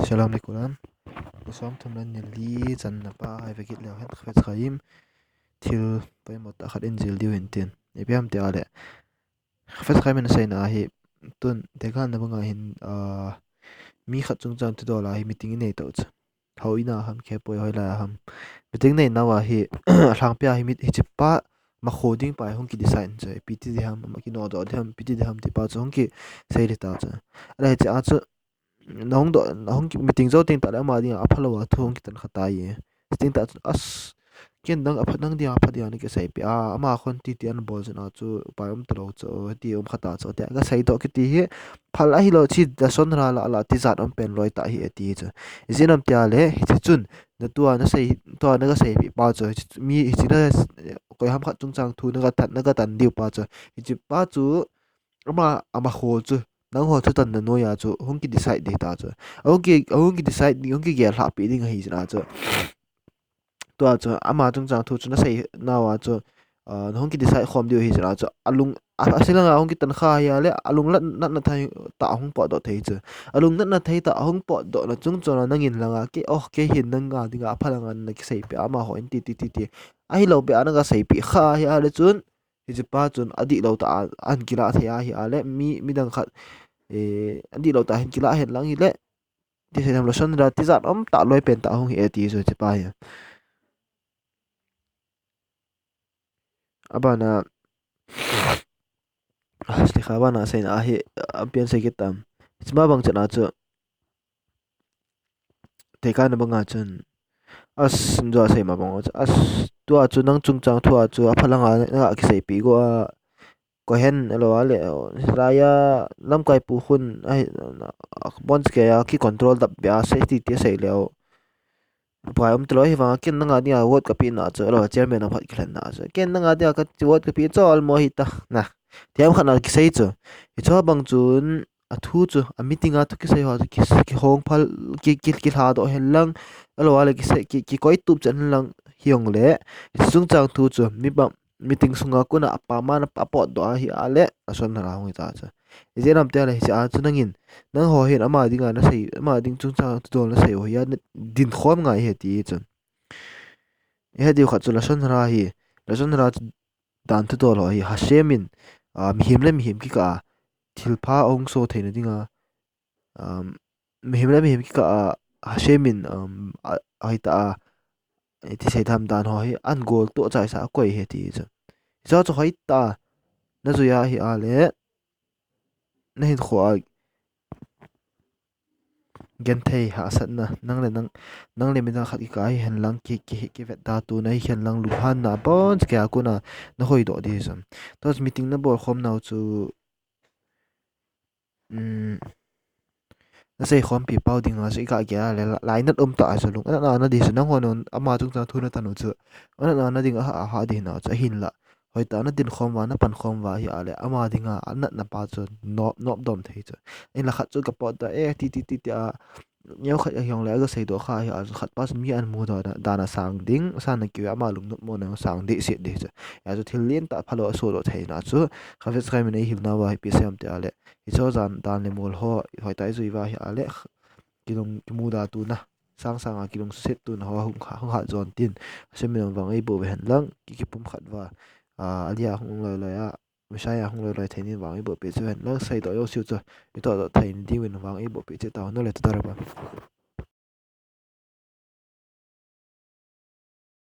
Shalom alaikum. Usom thumnan nili chan pa hai vekit leo het khwet khaim thil paimot akhat injil diu hintin. Epiam te ale. Khwet khaim na sai na hi tun dekan na banga hin mi khat chung chang tu dola hi meeting nei to ch. Hauina ham khe poi hoila ham. Meeting nei nawa hi hlang pya hi mit hi chipa ma khoding pai hong ki design che PTD ham ma ki no do ham PTD ham ti pa chong ki sei ri ta cha. Ala cha a chu nong do nong meeting zo ting ta la ma ding a phalo wa thong ki tan khata ye ting ta as ken dang aphat nang dia aphat dia ni ke sai pi a ama khon ti ti an bol jana chu paim tro cho ti khata cho te ga sai do ki ti hi phal a hi lo chi da son ra la ti zat om pen loi ta hi ti chu zinam tia le hi chi chun na tua na sai to na ga sai pi pa cho mi hi chi na koi ham khat chung chang thu na ga tan diu pa cho hi chi pa chu ama kho chu nang ho chu tan na no ya chu hong ki decide de ta chu hong ki decide ni hong ki ge hla pi ding hi jana chu to chu ama chung chang thu chu na sei na wa chu hong ki decide khom dio hi jana chu alung asila hong ki tan kha ya le alung lat na thai ta hong po do thei chu alung na thai ta hong po do na chung chona nangin langa ki ke hin nang ga dinga phalangan na ki sei pe ama ho in ti ai lo pe ana ga sei pi kha ya le chun hi chu pa chun adi lo ta an kila thaya hi ale mi dang khat andi lo ta hin kila hen lang hi le ti se nam lo son ra ti zat om ta loi pen ta hong hi ti so che pa ya abana asli khabana sai na hi pian se ki tam chma bang chana chu te ka na banga chun as jo sai ma bang as tua chu nang chung chang thua chu a phalanga na ki sai pi go ko hen alo ale raya lam kai pu khun ai bons ke ya ki control da bya safety ti sai leo pai tlo hi wa ken nga dia wot ka pi na cho lo chairman of khan na cho ken nga dia ka wot ka pi cho al mo hi ta na tiam khana ki sei cho hi cho bang chun a thu chu a meeting a thu ki sei ho ki hong phal ki ha do hen lang alo ale ki sei ki koi tup chan lang hiong le chung chang thu chu mi bang meeting sunga kuna apa man pa po do hi ale ason na ra hu ta cha ijenam te le cha chunangin nang ho hin ama dinga na sei ama ding chung chang tu dol na sei ho ya din khom ngai he ti chun he di khat chu la son ra hi la son ra dan tu dol ho hi ha shemin mi him le mi him ki ka thilpha ong so theina dinga mi him le mi him ki ka ha shemin ai ta ti sei tham dan ho hi an gol to chai sa koi he ti chu cho cho hai ta na zu ya hi a le na hin kho gen thei ha sat na nang le mi na khat ki kai hen lang ki vet da tu na hen lang lu han na bon kya ku na hoi do di sam tos meeting na bor khom nau chu na sei khom pi pau ding a sei ka kya le lai na ta sa lu na di sa nang hon ama chung cha thu na ta nu chu na ding ha di na cha hin la hoi ta na din khom wa na pan khom wa hi ale ama dinga na pa chu nop dom thei chu in la khat chu ka pot da ti a nhau khat hyong la ga sei do kha hi a khat pas mi an mu da na sang ding san na ki ama lung no mo na sang di se de cha ya chu thil lin ta phalo so do thei na chu khavet khai mi nei hil na wa hi pi sem te ale hi cho zan dan le mol ho hoi tai zui wa hi ale kilong mu da tu na sang a kilong set tu na ho hung kha zon tin sem mi wang ei bo hen lang ki pum khat wa alia hung lo ya misaya hung lo theini wang ei bo pe chu hen lang sai do yo siu chu to thai ni ding win wang ei bo pe che ta no le ta ra ba